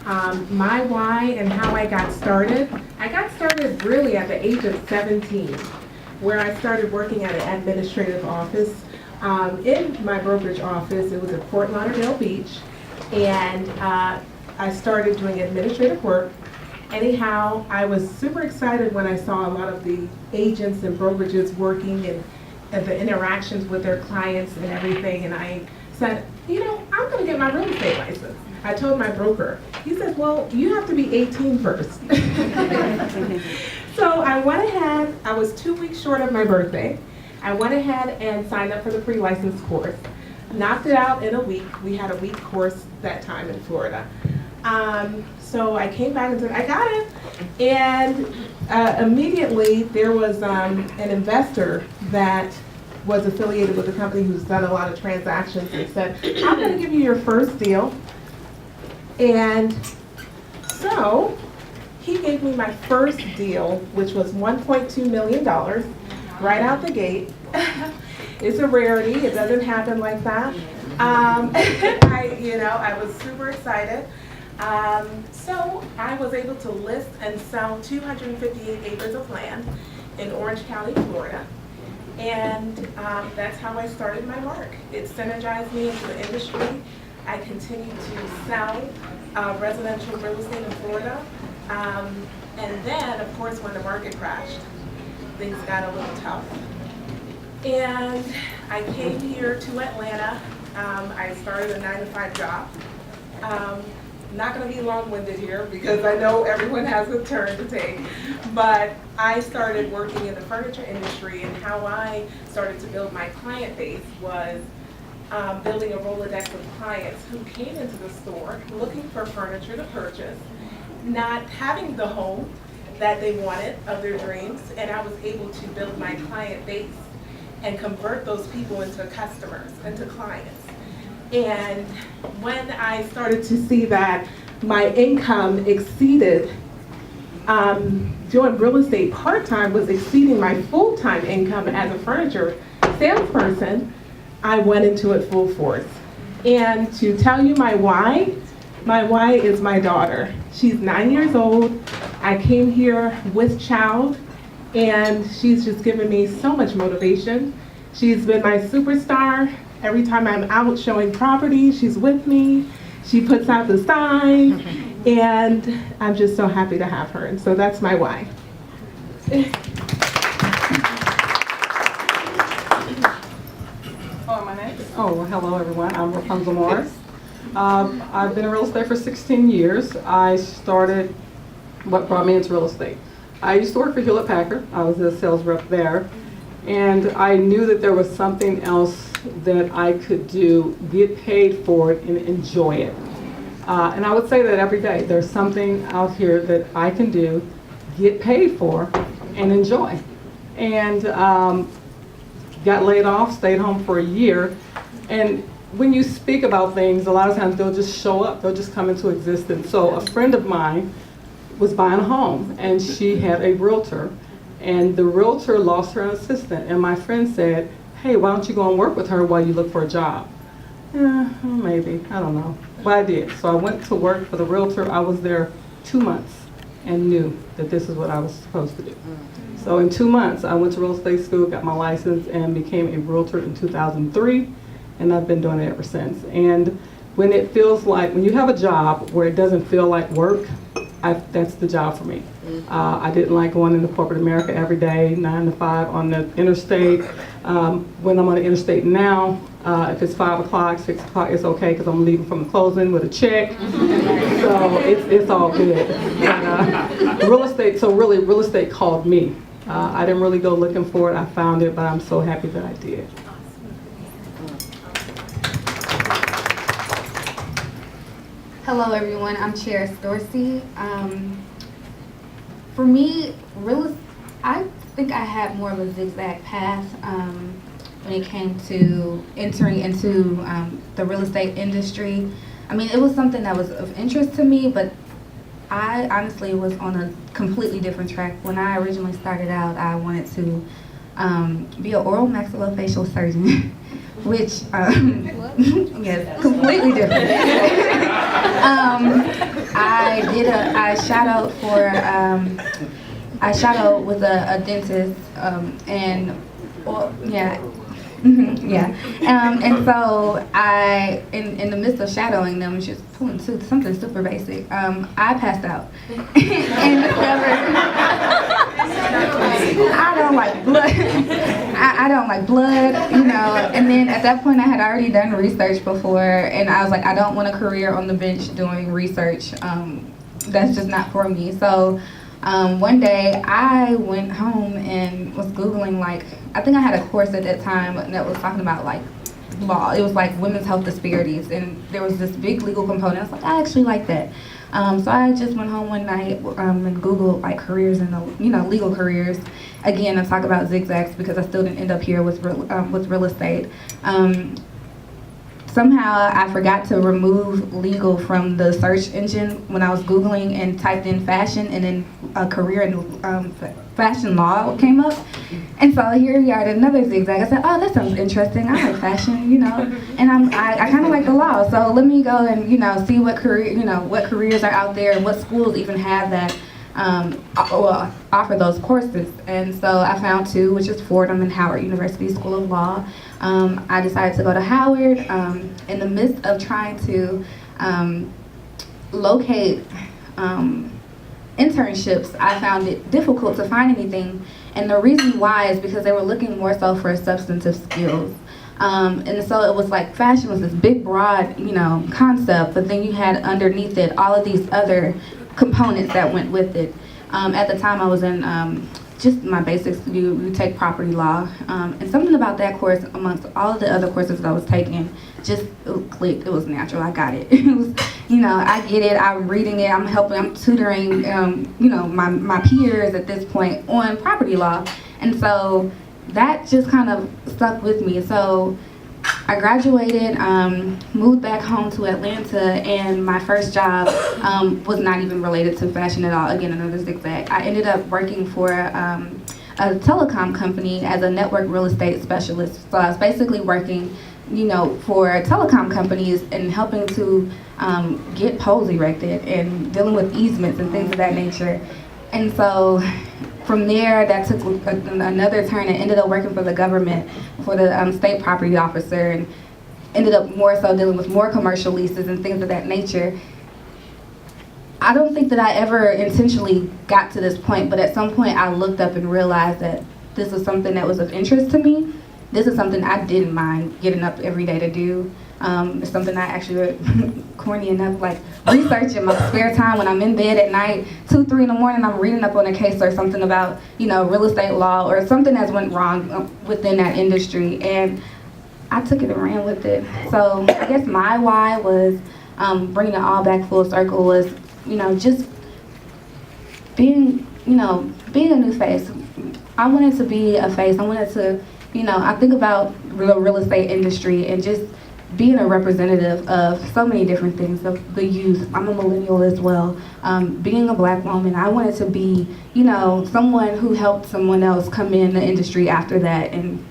My why and how I got started. I got started really at the age of 17, where I started working at an administrative office. In my brokerage office, it was in Fort Lauderdale Beach, and I started doing administrative work. Anyhow, I was super excited when I saw a lot of the agents and brokerages working and the interactions with their clients and everything, and I said, you know, I'm going to get my real estate license. I told my broker. He said, well, you have to be 18 first. So I went ahead, I was 2 weeks short of my birthday. I went ahead and signed up for the pre-license course. Knocked it out in a week. We had a week course that time in Florida. So I came back and said, I got it. And immediately there was an investor that was affiliated with a company who's done a lot of transactions and said, I'm going to give you your first deal. And so he gave me my first deal, which was $1.2 million right out the gate. It's a rarity. It doesn't happen like that. I was super excited. So I was able to list and sell 258 acres of land in Orange County, Florida. And that's how I started my work. It synergized me into the industry. I continued to sell residential real estate in Florida. And then, of course, when the market crashed, things got a little tough. And I came here to Atlanta. I started a 9-to-5 job. Not going to be long-winded here because I know everyone has a turn to take. But I started working in the furniture industry, and how I started to build my client base was building a Rolodex of clients who came into the store looking for furniture to purchase, not having the home that they wanted of their dreams, and I was able to build my client base and convert those people into customers, into clients. And when I started to see that my income exceeded, doing real estate part-time was exceeding my full-time income as a furniture salesperson, I went into it full force. And to tell you my why is my daughter. She's 9 years old. I came here with child, and she's just given me so much motivation. She's been my superstar. Every time I'm out showing property, she's with me. She puts out the sign, and I'm just so happy to have her. And so that's my why. Well, hello everyone. I'm Reponzell. I've been in real estate for 16 years. I started what brought me into real estate. I used to work for Hewlett-Packard. I was a sales rep there. And I knew that there was something else that I could do, get paid for it, and enjoy it. And I would say that every day. There's something out here that I can do, get paid for, and enjoy. And got laid off, stayed home for a year. And when you speak about things, a lot of times they'll just show up, they'll just come into existence. So a friend of mine was buying a home, and she had a realtor. And the realtor lost her assistant, and my friend said, hey, why don't you go and work with her while you look for a job? Maybe, I don't know. But I did. So I went to work for the realtor. I was there 2 months and knew that this is what I was supposed to do. So in 2 months, I went to real estate school, got my license, and became a realtor in 2003, and I've been doing it ever since. And when it feels like, when you have a job where it doesn't feel like work, that's the job for me. I didn't like going into corporate America every day, 9 to 5 on the interstate. When I'm on the interstate now, if it's 5 o'clock, 6 o'clock, it's okay because I'm leaving from the closing with a check. So it's all good. But, real estate called me. I didn't really go looking for it. I found it, but I'm so happy that I did. Hello everyone, I'm Charis Dorsey. For me, I think I had more of a zigzag path when it came to entering into the real estate industry. I mean, it was something that was of interest to me, but I honestly was on a completely different track. When I originally started out, I wanted to be an oral maxillofacial surgeon, which, yes, completely different. I shadowed for, I shadowed with a dentist, and, well, yeah. Yeah, and so in the midst of shadowing them, just pulling something super basic, I passed out and discovered I don't like blood. I don't like blood, you know. And then at that point, I had already done research before, and I was like, I don't want a career on the bench doing research. That's just not for me. So. One day I went home and was Googling, like, I think I had a course at that time that was talking about like law. It was like women's health disparities, and there was this big legal component. I was like, I actually like that. So I just went home one night and Googled like careers in the, legal careers. Again, I talk about zigzags because I still didn't end up here with real estate. Somehow I forgot to remove legal from the search engine when I was Googling and typed in fashion, and then a career in fashion law came up. And so here we are at another zigzag. I said, oh, that sounds interesting. I like fashion, and I kind of like the law. So let me go and, see what what careers are out there and what schools even have that offer those courses. And so I found two, which is Fordham and Howard University School of Law. I decided to go to Howard. In the midst of trying to locate internships, I found it difficult to find anything. And the reason why is because they were looking more so for substantive skills. And so it was like fashion was this big, broad, concept, but then you had underneath it all of these other components that went with it. At the time I was in just my basics, you take property law, and something about that course amongst all of the other courses that I was taking just clicked. It was natural. I got it. It was, I get it. I'm reading it. I'm helping. I'm tutoring, my peers at this point on property law, and so that just kind of stuck with me. So I graduated, moved back home to Atlanta, and my first job was not even related to fashion at all. Again, another zigzag. I ended up working for a telecom company as a network real estate specialist. So I was basically working, for telecom companies and helping to get poles erected and dealing with easements and things of that nature. And so from there, that took another turn and ended up working for the government, for the state property officer, and ended up more so dealing with more commercial leases and things of that nature. I don't think that I ever intentionally got to this point, but at some point I looked up and realized that this was something that was of interest to me. This is something I didn't mind getting up every day to do. It's something I actually, corny enough, like research in my spare time when I'm in bed at night, 2, 3 in the morning, I'm reading up on a case or something about, real estate law or something that's went wrong within that industry. And I took it and ran with it. So I guess my why was bringing it all back full circle was, just being, being a new face. I wanted to be a face. I wanted to, I think about the real estate industry and just being a representative of so many different things, of the youth. I'm a millennial as well. Being a black woman, I wanted to be, someone who helped someone else come in the industry after that and,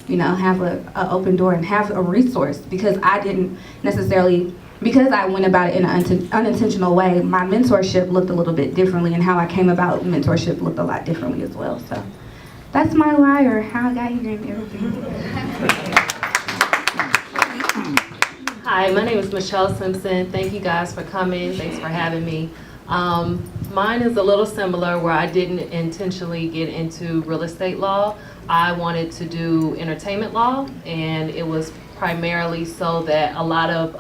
have an open door and have a resource, because I didn't necessarily, because I went about it in an unintentional way, my mentorship looked a little bit differently, and how I came about mentorship looked a lot differently as well. So that's my why, or how I got here and everything. Hi, my name is Michelle Simpson. Thank you guys for coming. Thanks for having me. Mine is a little similar, where I didn't intentionally get into real estate law. I wanted to do entertainment law, and it was primarily so that a lot of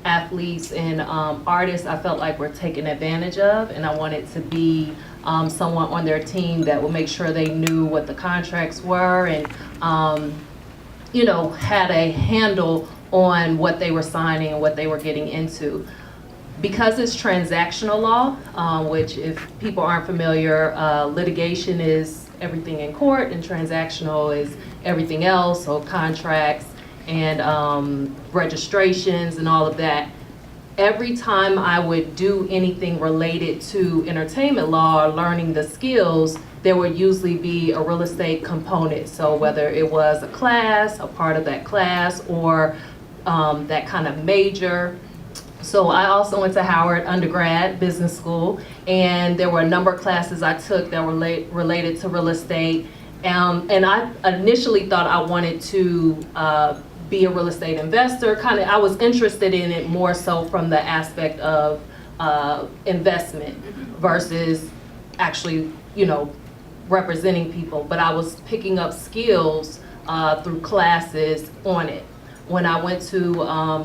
athletes and artists I felt like were taken advantage of, and I wanted to be someone on their team that would make sure they knew what the contracts were and had a handle on what they were signing and what they were getting into. Because it's transactional law, which if people aren't familiar, litigation is everything in court and transactional is everything else, so contracts and registrations and all of that. Every time I would do anything related to entertainment law or learning the skills, there would usually be a real estate component. So whether it was a class, a part of that class, or that kind of major. So I also went to Howard undergrad business school, and there were a number of classes I took that were related to real estate. And I initially thought I wanted to be a real estate investor. I was interested in it more so from the aspect of investment versus actually, representing people. But I was picking up skills through classes on it. When I went to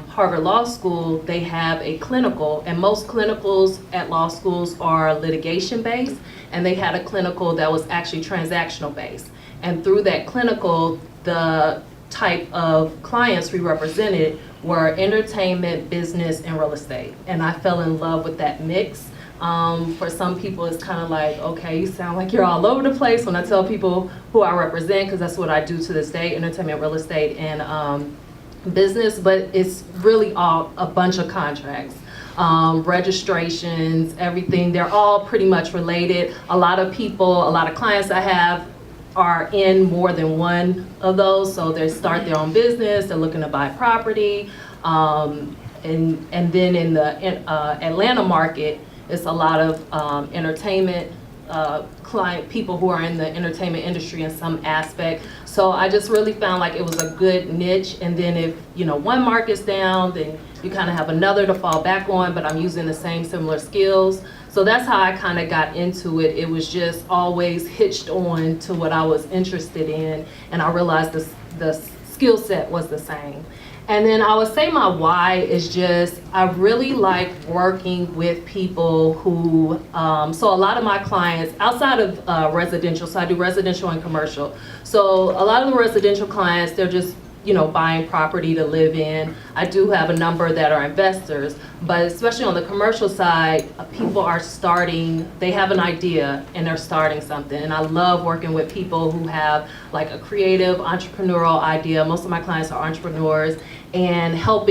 Harvard Law School, they have a clinical, and most clinicals at law schools are litigation based, and they had a clinical that was actually transactional based. And through that clinical, the type of clients we represented were entertainment, business, and real estate. And I fell in love with that mix. For some people, it's kind of like, okay, you sound like you're all over the place when I tell people who I represent, because that's what I do to this day, entertainment, real estate, and business, but it's really all a bunch of contracts. Registrations, everything, they're all pretty much related. A lot of clients I have are in more than one of those, so they start their own business, they're looking to buy property, and then in the Atlanta market, it's a lot of entertainment people who are in the entertainment industry in some aspect. So I just really found like it was a good niche, and then if one market's down, then you kind of have another to fall back on, but I'm using the same similar skills. So that's how I kind of got into it. It was just always hitched on to what I was interested in, and I realized the skill set was the same. And then I would say my why is just, I really like working with people who, so a lot of my clients, outside of residential, so I do residential and commercial. So a lot of the residential clients, they're just, buying property to live in. I do have a number that are investors, but especially on the commercial side, people are starting, they have an idea and they're starting something. And I love working with people who have like a creative entrepreneurial idea. Most of my clients are entrepreneurs, and helping